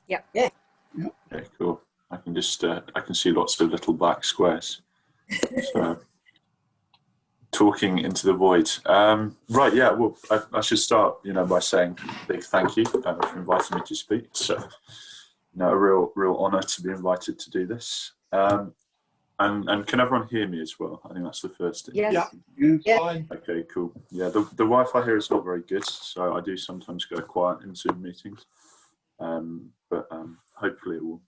Yeah. Yeah. Okay, cool. I can just I can see lots of little black squares. So talking into the void. Right, yeah. Well, I should start, by saying a big thank you for inviting me to speak. So, a real honour to be invited to do this. And can everyone hear me as well? I think that's the first thing. Yes. Yeah. Fine. Okay, cool. Yeah, the Wi-Fi here is not very good, so I do sometimes go quiet in Zoom meetings. But hopefully it will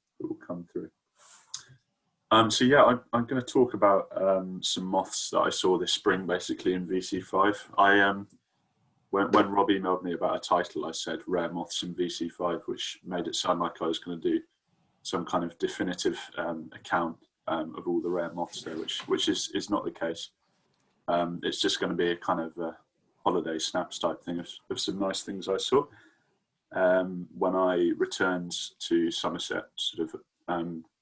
come through. So yeah, I'm going to talk about some moths that I saw this spring, basically in VC5. When Rob emailed me about a title, I said rare moths in VC5, which made it sound like I was going to do some kind of definitive account of all the rare moths there, which is not the case. It's just going to be a kind of a holiday snaps type thing of some nice things I saw when I returned to Somerset, sort of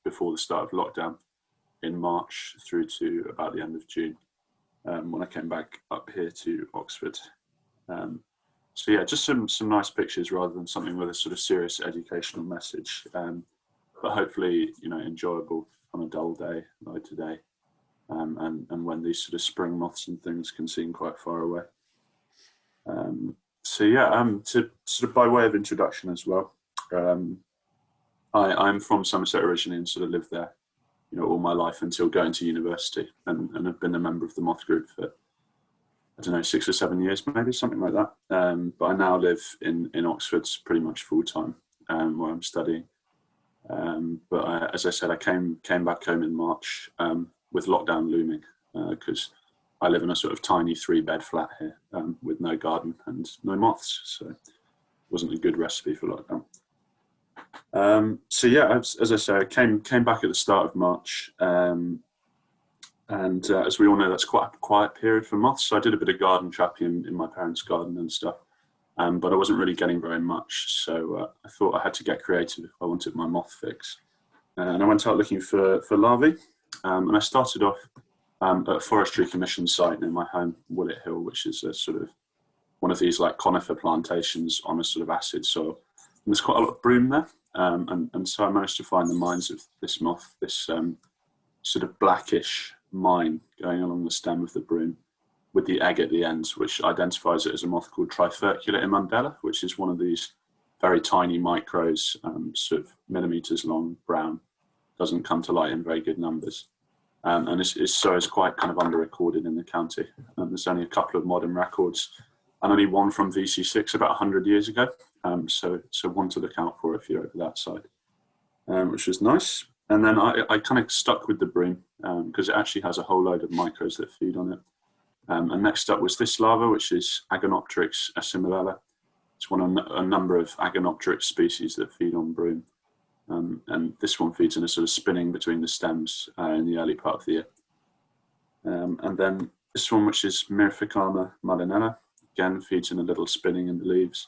before the start of lockdown in March through to about the end of June, when I came back up here to Oxford. So yeah, just some nice pictures rather than something with a sort of serious educational message, but hopefully enjoyable on a dull day like today, and when these sort of spring moths and things can seem quite far away. So yeah, to sort of by way of introduction as well, I'm from Somerset originally and sort of lived there, all my life until going to university, and have been a member of the Moth group for, I don't know, 6 or 7 years, maybe something like that. But I now live in Oxford pretty much full time, where I'm studying. But as I said, I came back home in March with lockdown looming, because I live in a sort of tiny 3-bed flat here with no garden and no moths, so it wasn't a good recipe for lockdown. So yeah, as I say, I came back at the start of March, and as we all know, that's quite a quiet period for moths. So I did a bit of garden trapping in my parents' garden and stuff, but I wasn't really getting very much. So I thought I had to get creative if I wanted my moth fix, and I went out looking for larvae, and I started off at a Forestry Commission site near my home, Willett Hill, which is a sort of one of these like conifer plantations on a sort of acid soil. And there's quite a lot of broom there, and so I managed to find the mines of this moth, this sort of blackish mine going along the stem of the broom with the egg at the end, which identifies it as a moth called Trifurcula immundella, which is one of these very tiny micros, sort of millimeters long, brown, doesn't come to light in very good numbers. And it's quite kind of under-recorded in the county. There's only a couple of modern records, and only one from VC6 about 100 years ago. So one to look out for if you're over that side, which was nice. And then I kind of stuck with the broom because it actually has a whole load of micros that feed on it. And next up was this larva, which is Agonopteryx asimilella. It's one of a number of Agonopteryx species that feed on broom. And this one feeds in a sort of spinning between the stems in the early part of the year. And then this one, which is Myrficama malinella, again feeds in a little spinning in the leaves.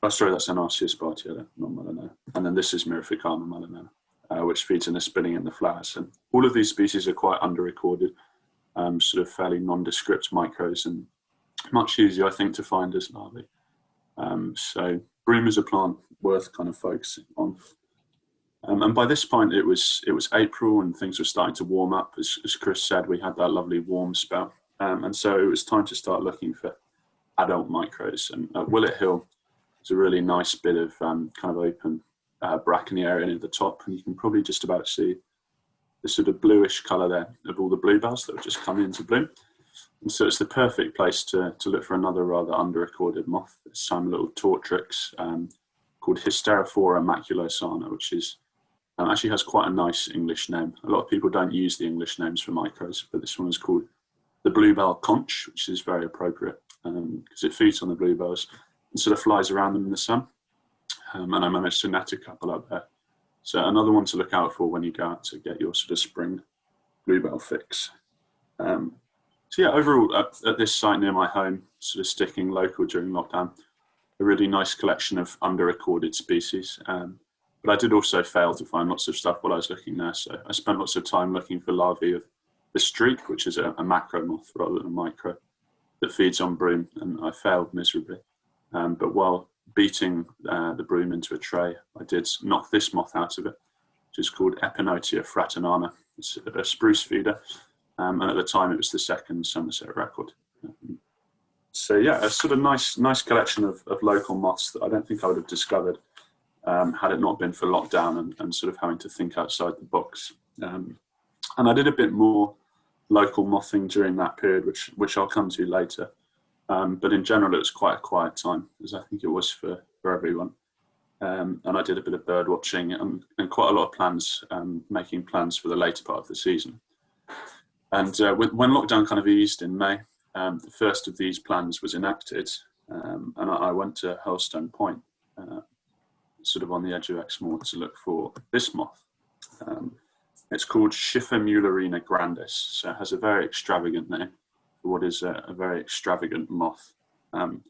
Sorry, that's Anarcia spartiella, not malinella. And then this is Myrficama malinella, which feeds in a spinning in the flowers. And all of these species are quite under-recorded, sort of fairly nondescript micros, and much easier, I think, to find as larvae. So broom is a plant worth kind of focusing on. And by this point, it was April and things were starting to warm up. As Chris said, we had that lovely warm spell. And so it was time to start looking for adult micros. And at Willett Hill, it's a really nice bit of kind of open brackeny area near the top. And you can probably just about see the sort of bluish colour there of all the bluebells that have just come into bloom. And so it's the perfect place to look for another rather under-recorded moth. It's some little Tortrix called Hysterophora maculosana, which is actually has quite a nice English name. A lot of people don't use the English names for micros, but this one is called the bluebell conch, which is very appropriate because it feeds on the bluebells and sort of flies around them in the sun. And I managed to net a couple up there. So another one to look out for when you go out to get your sort of spring bluebell fix. So yeah, overall at this site near my home, sort of sticking local during lockdown, a really nice collection of under-recorded species. But I did also fail to find lots of stuff while I was looking there. So I spent lots of time looking for larvae of the streak, which is a macro moth rather than a micro, that feeds on broom, and I failed miserably. But while beating the broom into a tray, I did knock this moth out of it, which is called Epinotia fratanana. It's a spruce feeder, and at the time it was the second Somerset record. So yeah, a sort of nice collection of local moths that I don't think I would have discovered had it not been for lockdown and sort of having to think outside the box. And I did a bit more local mothing during that period, which I'll come to later. But in general, it was quite a quiet time, as I think it was for everyone. And I did a bit of bird watching and quite a lot of plans, making plans for the later part of the season. And when lockdown kind of eased in May, the first of these plans was enacted, and I went to Hurlstone Point, sort of on the edge of Exmoor, to look for this moth. It's called Schiffer Muellerina grandis, so it has a very extravagant name for what is a very extravagant moth. And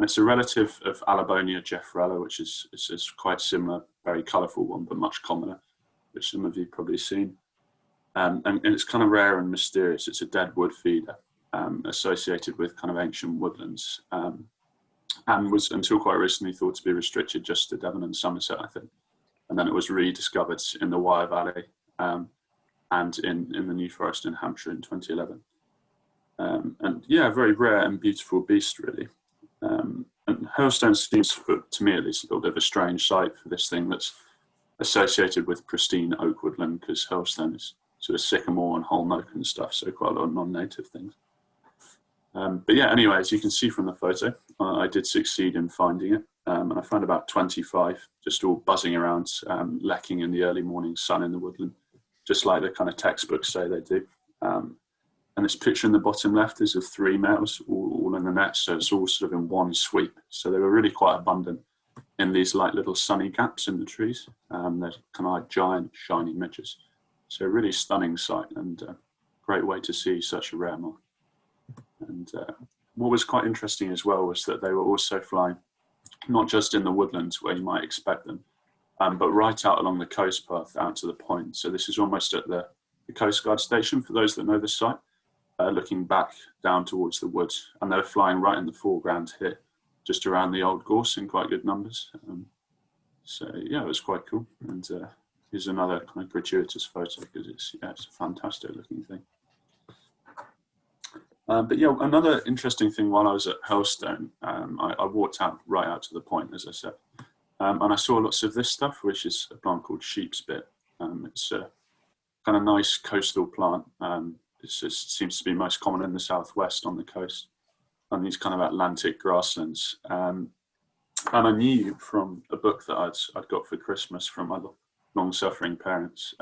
it's a relative of Alabonia jeffrella, which is quite similar, very colourful one, but much commoner, which some of you have probably seen. And it's kind of rare and mysterious. It's a dead wood feeder associated with kind of ancient woodlands, and was until quite recently thought to be restricted just to Devon and Somerset, I think. And then it was rediscovered in the Wyre Valley and in the New Forest in Hampshire in 2011. And yeah, a very rare and beautiful beast, really. And Hurlstone seems, to me at least, a little bit of a strange site for this thing that's associated with pristine oak woodland, because Hurlstone is sort of sycamore and holm oak and stuff, so quite a lot of non-native things. But yeah, anyway, as you can see from the photo, I did succeed in finding it. And I found about 25, just all buzzing around, lecking in the early morning sun in the woodland, just like the kind of textbooks say they do. And this picture in the bottom left is of 3 males, all in the net, so it's all sort of in one sweep. So they were really quite abundant in these like little sunny gaps in the trees. They're kind of like giant, shiny midges. So a really stunning sight, and a great way to see such a rare moth. And what was quite interesting as well was that they were also flying not just in the woodlands where you might expect them, but right out along the coast path out to the point. So this is almost at the Coast Guard station, for those that know the site, looking back down towards the woods. And they were flying right in the foreground here, just around the Old Gorse in quite good numbers. So yeah, it was quite cool. And here's another kind of gratuitous photo, because it's a fantastic looking thing. But yeah, another interesting thing while I was at Hurlstone, I walked right out to the point, as I said, and I saw lots of this stuff, which is a plant called sheepspit. It's a kind of nice coastal plant. It seems to be most common in the southwest on the coast, on these kind of Atlantic grasslands. And I knew from a book that I'd got for Christmas from my long-suffering parents,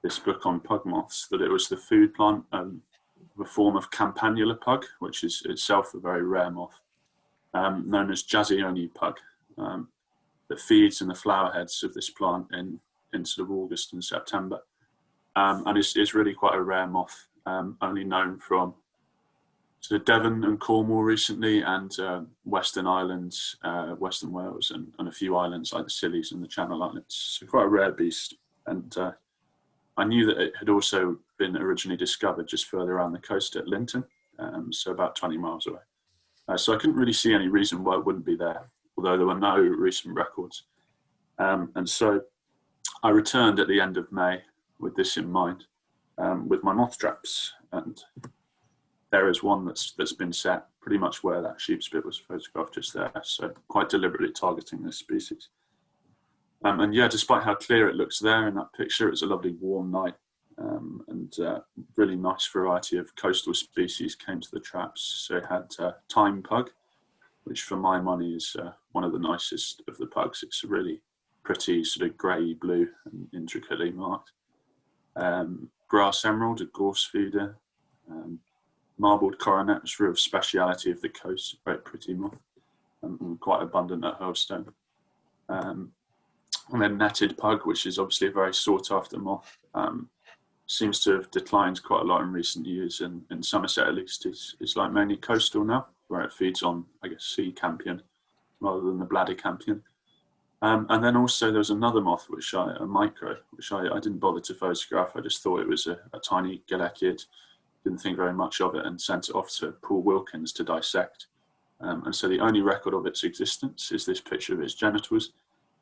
this book on pug moths, that it was the food plant a form of campanula pug, which is itself a very rare moth, known as Jazzioni pug, that feeds in the flower heads of this plant in sort of August and September. And is really quite a rare moth, only known from sort of Devon and Cornwall recently, and Western Islands, Western Wales, and a few islands like the Scillies and the Channel Islands. So quite a rare beast. And I knew that it had also been originally discovered just further around the coast at Linton, so about 20 miles away. So I couldn't really see any reason why it wouldn't be there, although there were no recent records. And so I returned at the end of May with this in mind, with my moth traps. And there is one that's been set pretty much where that sheepspit was photographed, just there. So quite deliberately targeting this species. And yeah, despite how clear it looks there in that picture, it was a lovely warm night, and really nice variety of coastal species came to the traps. So it had time pug, which for my money is one of the nicest of the pugs. It's a really pretty sort of grey blue and intricately marked. Grass emerald, a gorse feeder. Marbled coronet, which is a real speciality of the coast, very pretty moth, and quite abundant at Hurlstone. And then netted pug, which is obviously a very sought after moth. Seems to have declined quite a lot in recent years, and in Somerset at least it's like mainly coastal now, where it feeds on, I guess, sea campion rather than the bladder campion. And then also there was another moth, a micro, which I didn't bother to photograph. I just thought it was a tiny Galekid, didn't think very much of it, and sent it off to Paul Wilkins to dissect. And so the only record of its existence is this picture of its genitals.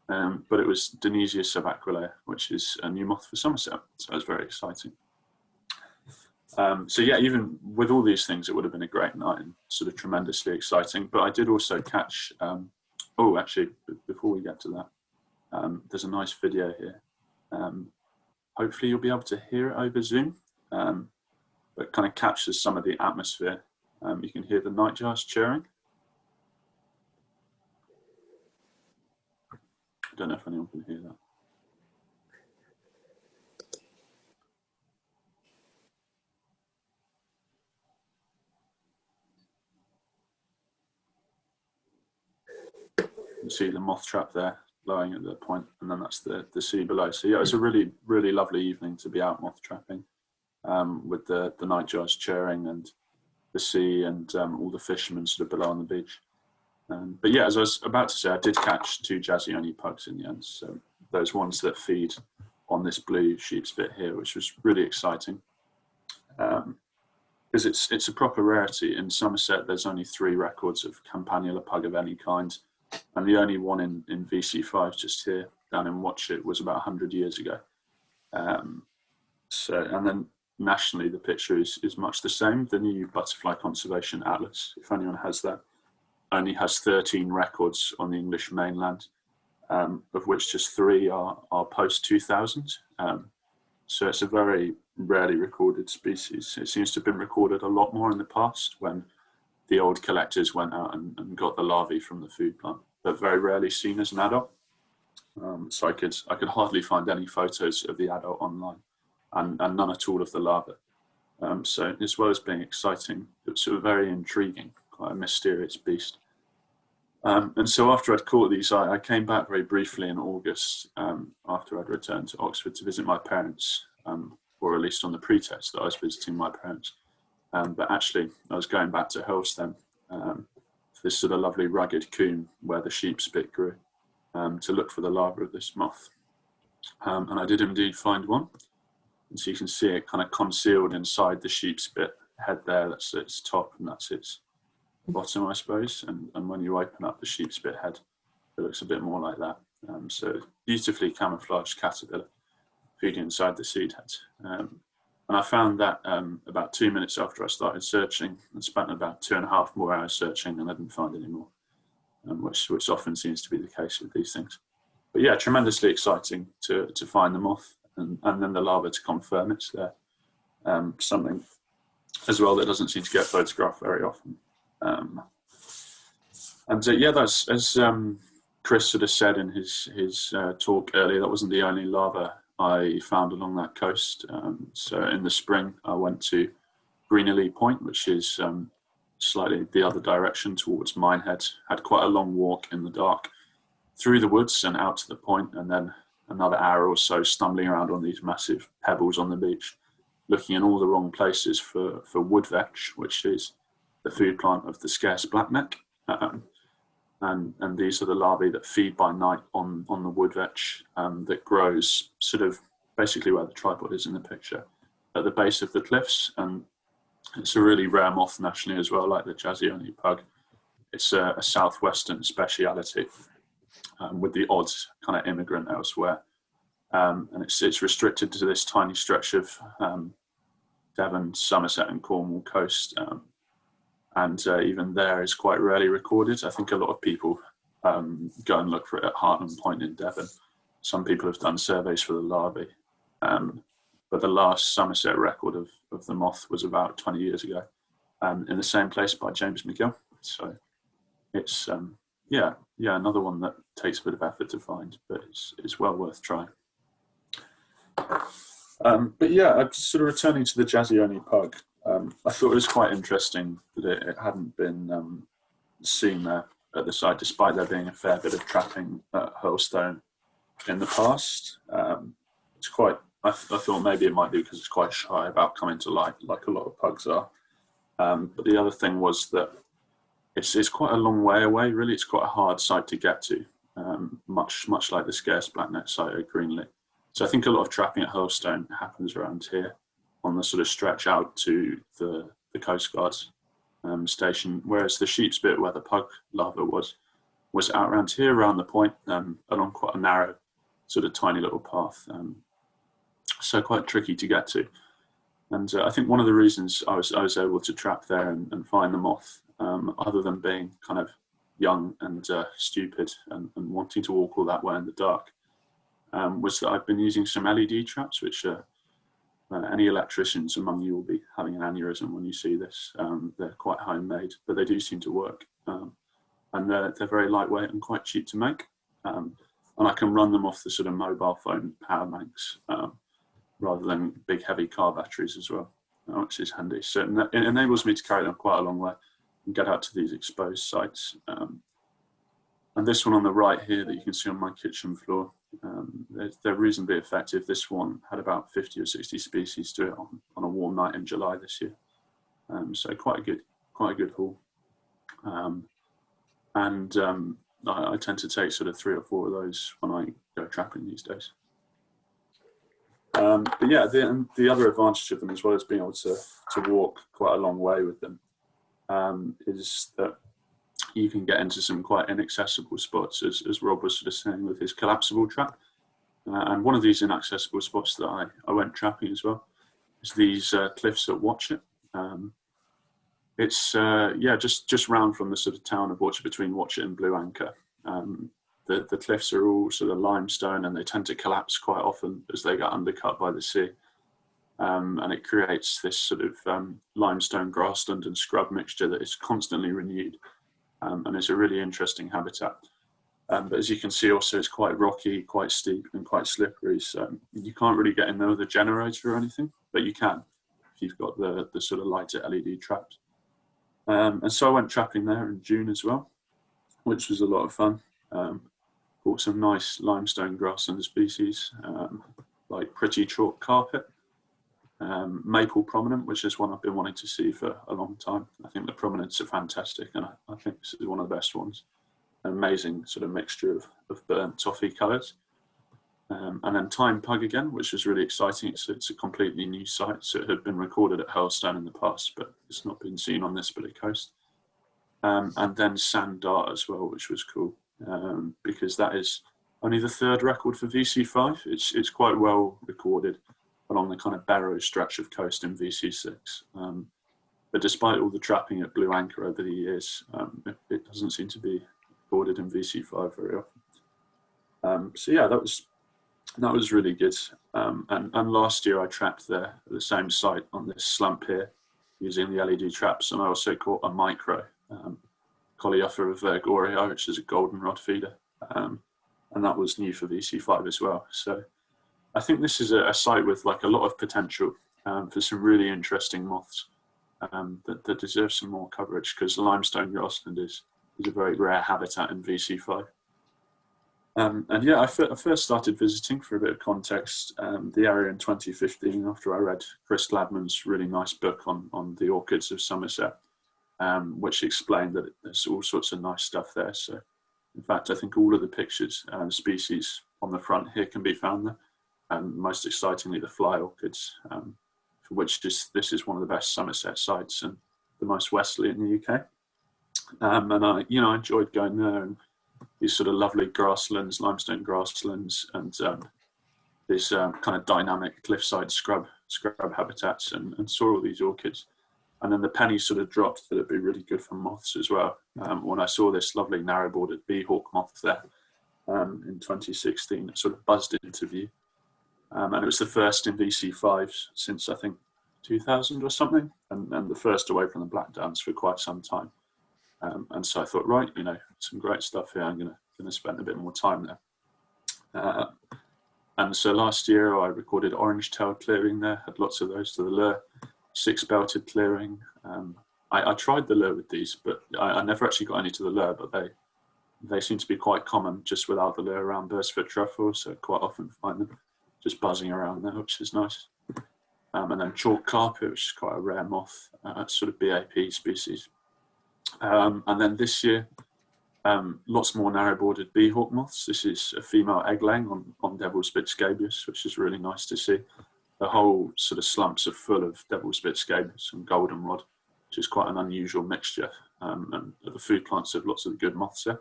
But it was Denisia subaquilea, which is a new moth for Somerset. So it was very exciting. So yeah, even with all these things, it would have been a great night and sort of tremendously exciting. But I did also catch, oh, actually, before we get to that, there's a nice video here. Hopefully you'll be able to hear it over Zoom, but kind of captures some of the atmosphere. You can hear the nightjars chirring. I don't know if anyone can hear that. You can see the moth trap there blowing at the point, and then that's the sea below. So yeah, it's a really, really lovely evening to be out moth trapping, with the nightjars chirring and the sea and all the fishermen sort of below on the beach. But yeah, as I was about to say, I did catch 2 Jazzioni pugs in the end. So those ones that feed on this blue sheep's bit here, which was really exciting. Because it's a proper rarity. In Somerset, there's only 3 records of campanula pug of any kind. And the only one in VC5 just here down in Watchet was about 100 years ago. And then nationally, the picture is much the same. The new Butterfly Conservation Atlas, if anyone has that, only has 13 records on the English mainland, of which just 3 are post 2000. So it's a very rarely recorded species. It seems to have been recorded a lot more in the past when the old collectors went out and got the larvae from the food plant, but very rarely seen as an adult. So I could hardly find any photos of the adult online, and none at all of the larvae. So as well as being exciting, it was sort of very intriguing, quite a mysterious beast. And so after I'd caught these, I came back very briefly in August, after I'd returned to Oxford to visit my parents, or at least on the pretext that I was visiting my parents. But actually, I was going back to Hurlstone, for this sort of lovely rugged coombe where the sheep's bit grew, to look for the larva of this moth. And I did indeed find one. And so you can see it kind of concealed inside the sheep's bit head there. That's its top and that's its bottom, I suppose. And when you open up the sheep's bit head, it looks a bit more like that. So beautifully camouflaged caterpillar feeding inside the seed heads. And I found that about 2 minutes after I started searching, and spent about 2.5 more hours searching, and I didn't find any more, which often seems to be the case with these things. But yeah, tremendously exciting to find the moth, and then the larva to confirm it's there. Something as well that doesn't seem to get photographed very often. Yeah, that's, as Chris sort of said in his talk earlier, that wasn't the only larva I found along that coast. So in the spring, I went to Greenalee Point, which is slightly the other direction towards Minehead. Had quite a long walk in the dark through the woods and out to the point, and then another hour or so stumbling around on these massive pebbles on the beach, looking in all the wrong places for woodvetch, which is the food plant of the scarce blackneck. And these are the larvae that feed by night on the woodvetch, that grows sort of basically where the tripod is in the picture, at the base of the cliffs. And it's a really rare moth nationally as well, like the Jazzioni pug. It's a southwestern speciality, with the odd kind of immigrant elsewhere. And it's restricted to this tiny stretch of Devon, Somerset and Cornwall coast. And even there is quite rarely recorded. I think a lot of people go and look for it at Hartland Point in Devon. Some people have done surveys for the larvae. But the last Somerset record of the moth was about 20 years ago, in the same place by James McGill. So it's, yeah, another one that takes a bit of effort to find, but it's well worth trying. But yeah, sort of returning to the Jazzioni pug, I thought it was quite interesting that it hadn't been seen there at the site, despite there being a fair bit of trapping at Hurlstone in the past. It's quite, I thought maybe it might be because it's quite shy about coming to light, like a lot of pugs are. But the other thing was that it's quite a long way away, really. It's quite a hard site to get to, much like the scarce blackneck site at Greenalee. So I think a lot of trapping at Hurlstone happens around here on the sort of stretch out to the coastguards. station, whereas the sheep's bit where the pug larva was out around here, around the point, along quite a narrow, sort of tiny little path. So quite tricky to get to. And I think one of the reasons I was able to trap there and find the moth, other than being kind of young and stupid and wanting to walk all that way in the dark, was that I've been using some LED traps, which any electricians among you will be having an aneurysm when you see this. They're quite homemade, but they do seem to work. And they're very lightweight and quite cheap to make. And I can run them off the sort of mobile phone power banks rather than big heavy car batteries as well, which is handy. So it enables me to carry them quite a long way and get out to these exposed sites. And this one on the right here that you can see on my kitchen floor, they're reasonably effective. This one had about 50 or 60 species to it on a warm night in July this year. So quite a good haul. I tend to take sort of 3 or 4 of those when I go trapping these days. But yeah, the other advantage of them, as well as being able to walk quite a long way with them, is that you can get into some quite inaccessible spots, as Rob was sort of saying with his collapsible trap. And one of these inaccessible spots that I went trapping as well is these cliffs at Watchet. It's just round from the sort of town of Watchet, between Watchet and Blue Anchor. The cliffs are all sort of limestone, and they tend to collapse quite often as they get undercut by the sea. And it creates this sort of limestone grassland and scrub mixture that is constantly renewed. And it's a really interesting habitat. But as you can see also, it's quite rocky, quite steep and quite slippery. So you can't really get in there with a generator or anything, but you can if you've got the sort of lighter LED traps. And so I went trapping there in June as well, which was a lot of fun. Bought some nice limestone grassland species, like pretty chalk carpet, maple prominent, which is one I've been wanting to see for a long time. I think the prominents are fantastic, and I think this is one of the best ones. An amazing sort of mixture of burnt toffee colours. And then Time Pug again, which was really exciting. It's a completely new site, so it had been recorded at Hurlstone in the past, but it's not been seen on this bit of coast. And then Sand Dart as well, which was cool, because that is only the 3rd record for VC5. It's quite well recorded along the kind of Barrow stretch of coast in VC6. But despite all the trapping at Blue Anchor over the years, it doesn't seem to be recorded in VC5 very often. So yeah, that was really good. And last year I trapped there at the same site on this slump here using the LED traps, and I also caught a micro Coleoptera virgoria, which is a goldenrod feeder, and that was new for VC5 as well. So I think this is a site with like a lot of potential for some really interesting moths that deserve some more coverage, because the limestone grassland is a very rare habitat in VC5. And yeah, I first started visiting, for a bit of context, the area in 2015 after I read Chris Gladman's really nice book on the orchids of Somerset, which explained that there's all sorts of nice stuff there. So in fact, I think all of the pictures and species on the front here can be found there. And most excitingly, the fly orchids, for which this is one of the best Somerset sites and the most westerly in the UK. And I enjoyed going there, and these sort of lovely grasslands, limestone grasslands, and this kind of dynamic cliffside scrub habitats, and saw all these orchids. And then the penny sort of dropped that it'd be really good for moths as well. When I saw this lovely narrow-bordered beehawk moth there in 2016, it sort of buzzed into view. And it was the first in VC5 since, I think, 2000 or something, and the first away from the Black Downs for quite some time. And so I thought, right, some great stuff here. I'm gonna spend a bit more time there. And so last year I recorded orange-tailed clearing there, had lots of those to the lure, 6-belted clearing. I tried the lure with these, but I never actually got any to the lure, but they seem to be quite common just without the lure around Bursfoot Truffle, so quite often find them just buzzing around there, which is nice. And then chalk carpet, which is quite a rare moth, sort of BAP species. And then this year, lots more narrow-bordered beehawk moths. This is a female egg-laying on Devil's Bit scabious, which is really nice to see. The whole sort of slumps are full of Devil's Bit scabious and goldenrod, which is quite an unusual mixture. And the food plants have lots of good moths there.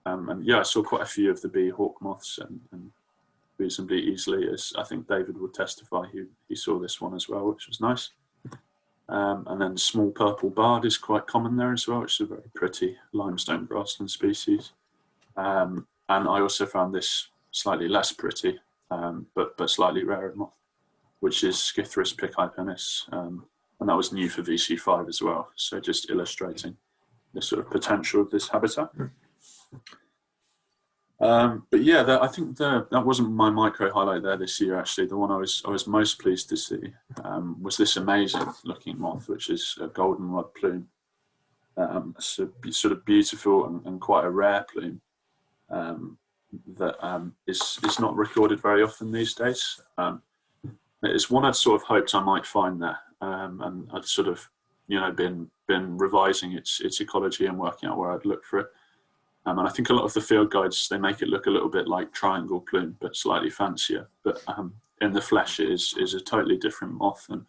And yeah, I saw quite a few of the bee hawk moths, and reasonably easily, as I think David would testify, he saw this one as well, which was nice. And then small purple bard is quite common there as well, which is a very pretty limestone grassland species. And I also found this slightly less pretty, but slightly rarer moth, which is Scythrus pichypenis, and that was new for VC5 as well. So just illustrating the sort of potential of this habitat. But yeah, I think that wasn't my micro highlight there this year. Actually, the one I was most pleased to see was this amazing looking moth, which is a goldenrod plume. So sort of beautiful and quite a rare plume that is not recorded very often these days. It's one I'd sort of hoped I might find there, and I'd sort of been revising its ecology and working out where I'd look for it. And I think a lot of the field guides, they make it look a little bit like triangle plume, but slightly fancier. But in the flesh, it is a totally different moth, and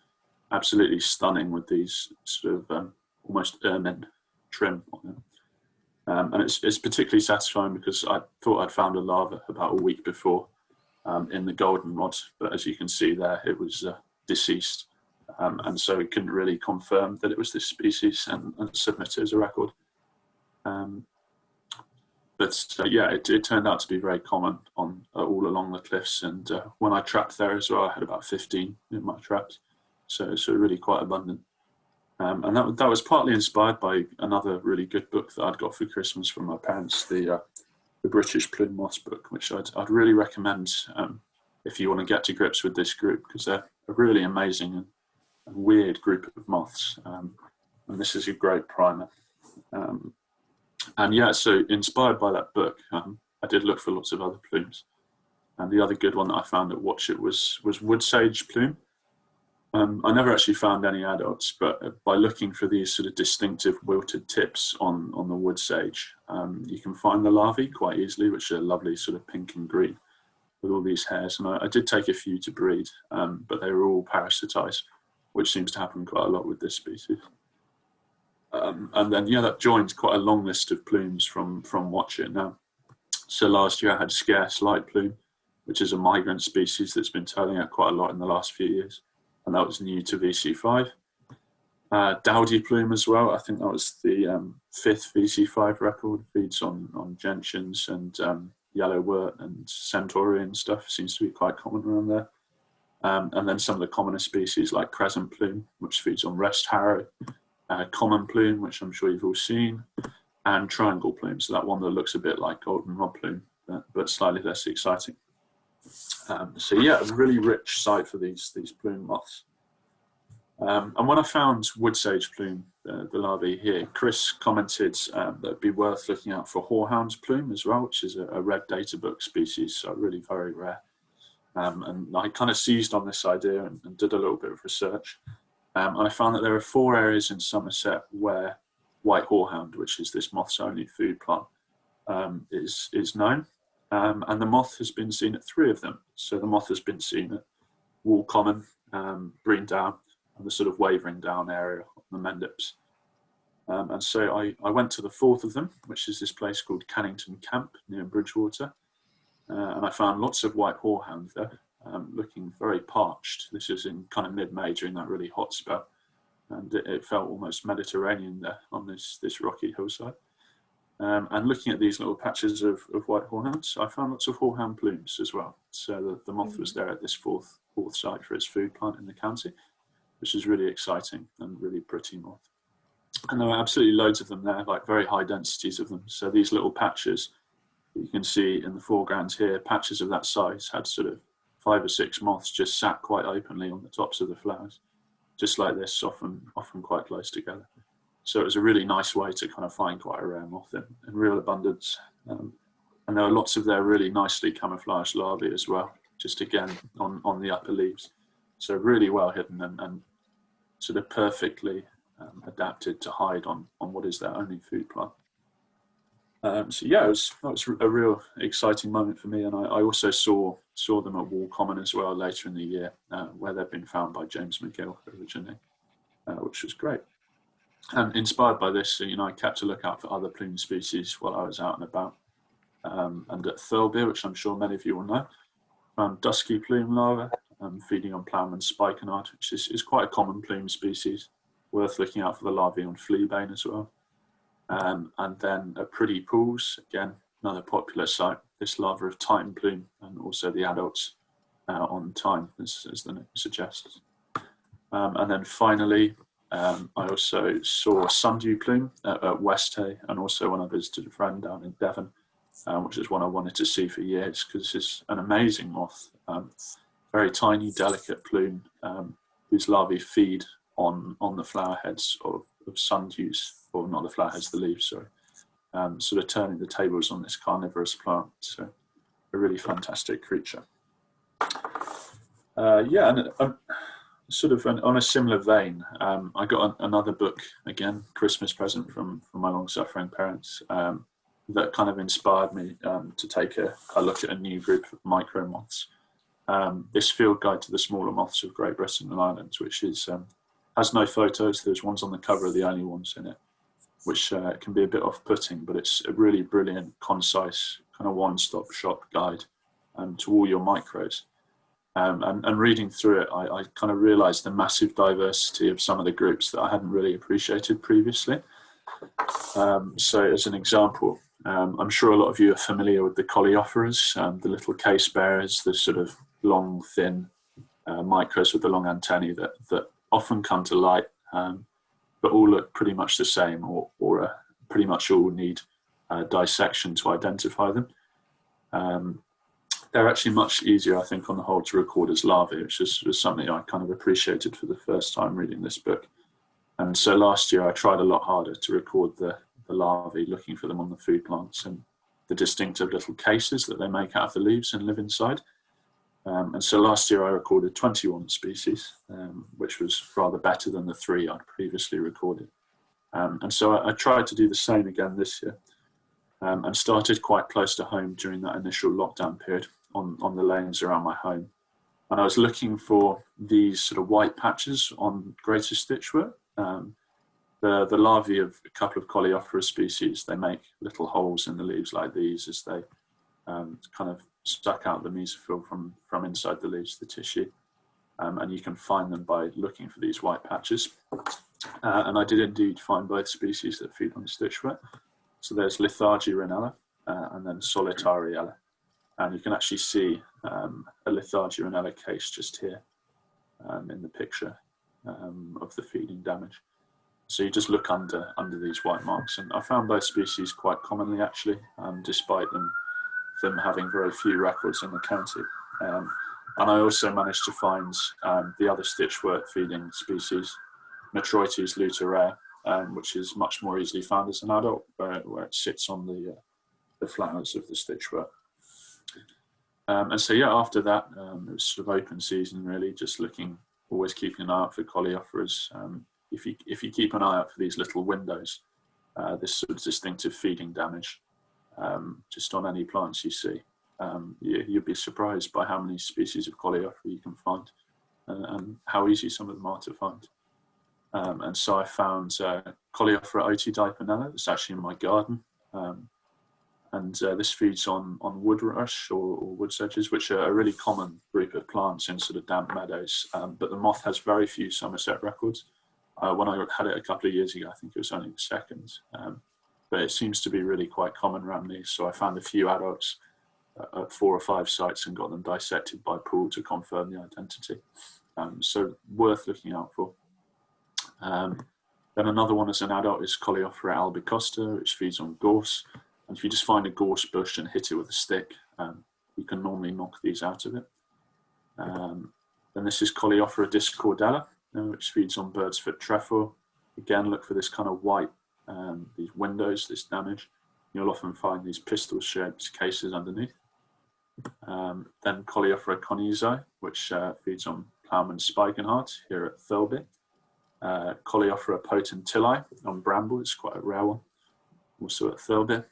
absolutely stunning with these sort of almost ermine trim on them. And it's particularly satisfying because I thought I'd found a larva about a week before in the goldenrod, but as you can see there, it was deceased. And so it couldn't really confirm that it was this species and submit it as a record. But yeah, it turned out to be very common on all along the cliffs, and when I trapped there as well, I had about 15 in my traps, so really quite abundant. And that was partly inspired by another really good book that I'd got for Christmas from my parents, the British Plume Moths book, which I'd really recommend if you want to get to grips with this group, because they're a really amazing and weird group of moths, and this is a great primer. And yeah, so inspired by that book, I did look for lots of other plumes. And the other good one that I found at Watch It was wood sage plume. I never actually found any adults, but by looking for these sort of distinctive wilted tips on the wood sage, you can find the larvae quite easily, which are lovely sort of pink and green with all these hairs. And I did take a few to breed, but they were all parasitized, which seems to happen quite a lot with this species. And then, yeah, that joins quite a long list of plumes from Watch It now. So last year I had scarce light plume, which is a migrant species that's been turning out quite a lot in the last few years. And that was new to VC5. Dowdy plume as well. I think that was the fifth VC5 record. Feeds on gentians and yellow wort and centauri and stuff. Seems to be quite common around there. And then some of the commoner species like crescent plume, which feeds on rest harrow. Common plume, which I'm sure you've all seen, and triangle plume, so that one that looks a bit like goldenrod plume, but slightly less exciting. So yeah, a really rich site for these plume moths. And when I found wood sage plume, the larvae here, Chris commented that it'd be worth looking out for horehound's plume as well, which is a red data book species, so really very rare. And I kind of seized on this idea and did a little bit of research. And I found that there are 4 areas in Somerset where white horehound, which is this moth's only food plant, is known. And the moth has been seen at 3 of them. So the moth has been seen at Wall Common, Breen Down, and the sort of Wavering Down area on the Mendips. And so I went to the 4th of them, which is this place called Cannington Camp near Bridgewater. And I found lots of white horehound there. Looking very parched. This is in kind of mid-May during that really hot spell, and it felt almost Mediterranean there on this rocky hillside. And looking at these little patches of white horehounds, I found lots of horehound plumes as well. So the moth was there at this fourth site for its food plant in the county, which is really exciting and really pretty moth. And there were absolutely loads of them there, like very high densities of them. So these little patches you can see in the foreground here, patches of that size had sort of 5 or 6 moths just sat quite openly on the tops of the flowers, just like this, often quite close together. So it was a really nice way to kind of find quite a rare moth in real abundance. And there were lots of their really nicely camouflaged larvae as well, just again on the upper leaves. So really well hidden and sort of perfectly adapted to hide on what is their only food plant. So yeah, that was a real exciting moment for me, and I also saw them at Wall Common as well later in the year, where they've been found by James McGill originally, which was great. And inspired by this, you know, I kept a lookout for other plume species while I was out and about. And at Thirlby, which I'm sure many of you will know, found dusky plume larvae feeding on ploughman spikenard, which is quite a common plume species, worth looking out for the larvae on fleabane as well. And then at Pretty Pools, again, another popular site, this larva of Titan plume, and also the adults on time, as the name suggests. And then finally, I also saw a sundew plume at West Hay, and also when I visited a friend down in Devon, which is one I wanted to see for years, because this is an amazing moth, very tiny, delicate plume, whose larvae feed on the flower heads of sundews, or not the flower heads, the leaves, sorry, sort of turning the tables on this carnivorous plant. So a really fantastic creature. Yeah, and sort of on a similar vein, I got another book, again, Christmas present from my long-suffering parents, that kind of inspired me to take a look at a new group of micro moths. This field guide to the smaller moths of Great Britain and Ireland, which is has no photos. Those ones on the cover are the only ones in it, which can be a bit off-putting, but it's a really brilliant, concise, kind of one-stop shop guide to all your micros. And reading through it, I kind of realised the massive diversity of some of the groups that I hadn't really appreciated previously. So as an example, I'm sure a lot of you are familiar with the coleopteras, the little case bearers, the sort of long, thin micros with the long antennae that often come to light, but all look pretty much the same, or pretty much all need dissection to identify them. They're actually much easier, I think, on the whole, to record as larvae, which was something I kind of appreciated for the first time reading this book. And so last year I tried a lot harder to record the larvae, looking for them on the food plants and the distinctive little cases that they make out of the leaves and live inside. And so last year I recorded 21 species, which was rather better than the 3 I'd previously recorded. And so I tried to do the same again this year, and started quite close to home during that initial lockdown period on the lanes around my home. And I was looking for these sort of white patches on greater stitchwort. The larvae of a couple of coleoptera species, they make little holes in the leaves like these as they kind of suck out the mesophyll from inside the leaves, the tissue. And you can find them by looking for these white patches. And I did indeed find both species that feed on stitchwort. So there's Lithargia rhinella and then Solitariella. And you can actually see a Lithargia rhinella case just here in the picture of the feeding damage. So you just look under these white marks, and I found both species quite commonly actually, despite them having very few records in the county. And I also managed to find the other stitchwort feeding species, Metroites luterea, which is much more easily found as an adult, where it sits on the flowers of the stitchwort. And so yeah, after that, it was sort of open season really, just always keeping an eye out for coleopteras. If you keep an eye out for these little windows, this sort of distinctive feeding damage, just on any plants you see, you'd be surprised by how many species of coleoptera you can find, and how easy some of them are to find. And so I found Coleoptera otidiponella, that's actually in my garden. And this feeds on wood rush or wood sedges, which are a really common group of plants in sort of damp meadows. But the moth has very few Somerset records. When I had it a couple of years ago, I think it was only the second. But it seems to be really quite common around these. So I found a few adults at 4 or 5 sites and got them dissected by pool to confirm the identity. So worth looking out for. Then another one as an adult is Coleoptera albicosta, which feeds on gorse. And if you just find a gorse bush and hit it with a stick, you can normally knock these out of it. Then this is Coleoptera discordella, which feeds on bird's foot trefoil. Again, look for this kind of white, these windows, this damage. You'll often find these pistol-shaped cases underneath. Then Coleoptera conesi, which feeds on ploughman spikenard here at Thirlby. Coleoptera potentillae on bramble, it's quite a rare one, also at Thirlby.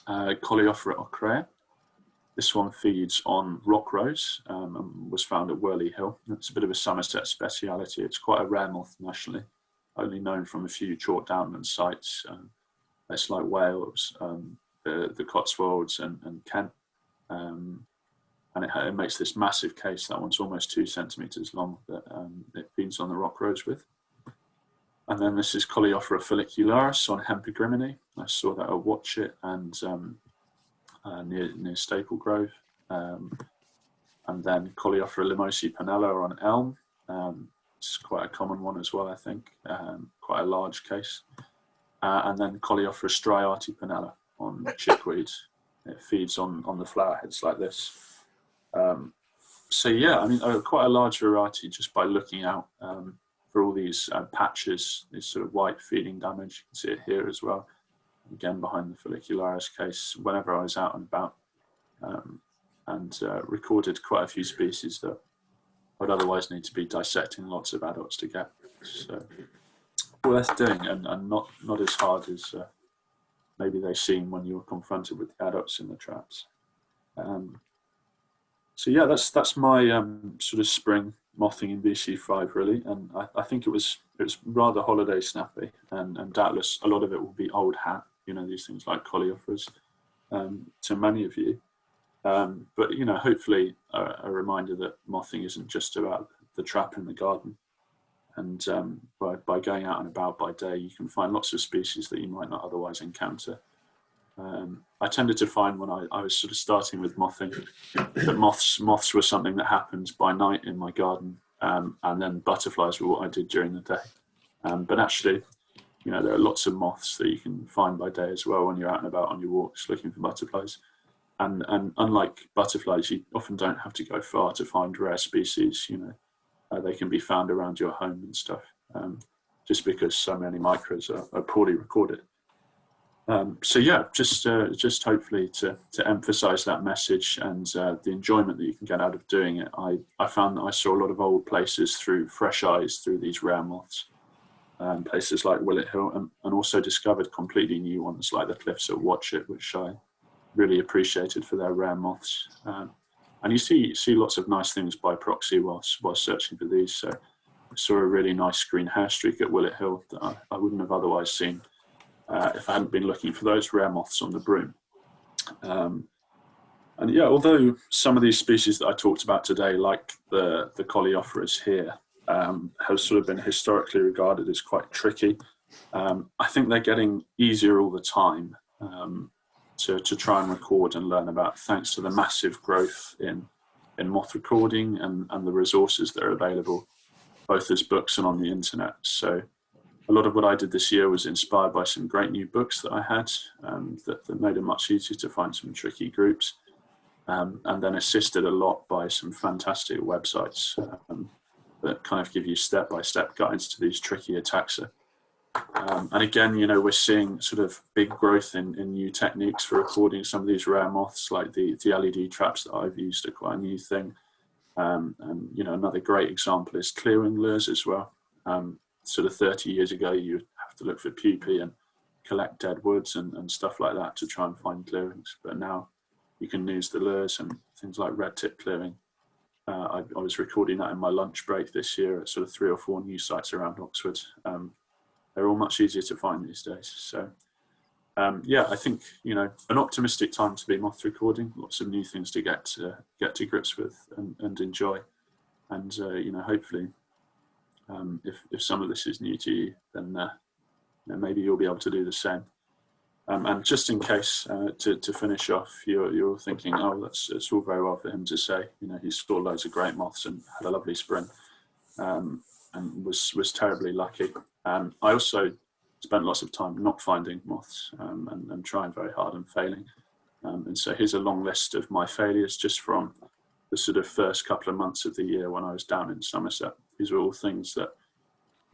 Coleoptera ochrea, this one feeds on rock rose and was found at Worley Hill. It's a bit of a Somerset speciality. It's quite a rare moth nationally, only known from a few chalk downland sites, places like Wales, the Cotswolds, and Kent. And it makes this massive case. That one's almost 2 centimetres long that it feeds on the rock rose with. And then this is Coleophora follicularis on Hempigrimini. I saw that at Watchet and near Staple Grove. And then Coleophora limosi panella on Elm. It's quite a common one as well, I think. Quite a large case. And then Coleophora striati panella on chickweed. It feeds on the flower heads like this. So yeah, I mean, quite a large variety just by looking out for all these patches, this sort of white feeding damage. You can see it here as well. Again, behind the follicularis case, whenever I was out and about, and recorded quite a few species that would otherwise need to be dissecting lots of adults to get. So worth doing, and not as hard as maybe they seem when you were confronted with the adults in the traps. So yeah, that's my sort of spring mothing in VC5 really, and I think it was rather holiday snappy, and doubtless a lot of it will be old hat, you know, these things like coleophoras to many of you, but you know, hopefully a reminder that mothing isn't just about the trap in the garden, and by going out and about by day, you can find lots of species that you might not otherwise encounter. I tended to find when I was sort of starting with mothing that moths were something that happened by night in my garden, and then butterflies were what I did during the day. But actually, you know, there are lots of moths that you can find by day as well when you're out and about on your walks looking for butterflies. And unlike butterflies, you often don't have to go far to find rare species. You know, they can be found around your home and stuff, just because so many micros are poorly recorded. So yeah, just hopefully to emphasize that message and the enjoyment that you can get out of doing it. I found that I saw a lot of old places through fresh eyes through these rare moths, places like Willett Hill, and also discovered completely new ones like the cliffs at Watchet, which I really appreciated for their rare moths. And you see lots of nice things by proxy while searching for these. So I saw a really nice green hair streak at Willett Hill that I wouldn't have otherwise seen if I hadn't been looking for those rare moths on the broom. And yeah, although some of these species that I talked about today, like the coleophoras here, have sort of been historically regarded as quite tricky, I think they're getting easier all the time to try and record and learn about, thanks to the massive growth in moth recording and the resources that are available, both as books and on the internet. So a lot of what I did this year was inspired by some great new books that I had that made it much easier to find some tricky groups, and then assisted a lot by some fantastic websites that kind of give you step-by-step guides to these trickier taxa. And again, you know, we're seeing sort of big growth in new techniques for recording some of these rare moths, like the LED traps that I've used are quite a new thing. And you know, another great example is clearing lures as well. Sort of 30 years ago, you'd have to look for pupae and collect dead woods and stuff like that to try and find clearings. But now you can use the lures and things like red tip clearing. I was recording that in my lunch break this year at sort of 3 or 4 new sites around Oxford. They're all much easier to find these days. So yeah, I think, you know, an optimistic time to be moth recording, lots of new things to get to grips with and enjoy. And you know, hopefully, if some of this is new to you, then you know, maybe you'll be able to do the same. And just in case, to finish off, you're thinking, oh, it's all very well for him to say, you know, he saw loads of great moths and had a lovely spring, and was terribly lucky. I also spent lots of time not finding moths and trying very hard and failing. And so here's a long list of my failures just from the sort of first couple of months of the year when I was down in Somerset. These were all things that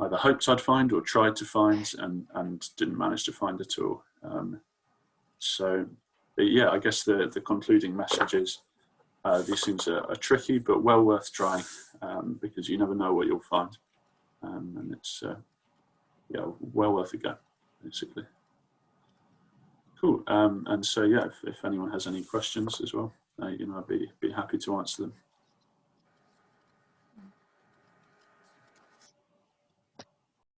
I either hoped I'd find or tried to find and didn't manage to find at all. So yeah, I guess the concluding message is these things are tricky, but well worth trying, because you never know what you'll find. And it's yeah, well worth a go, basically. Cool. And so yeah, if anyone has any questions as well, you know, I'd be happy to answer them.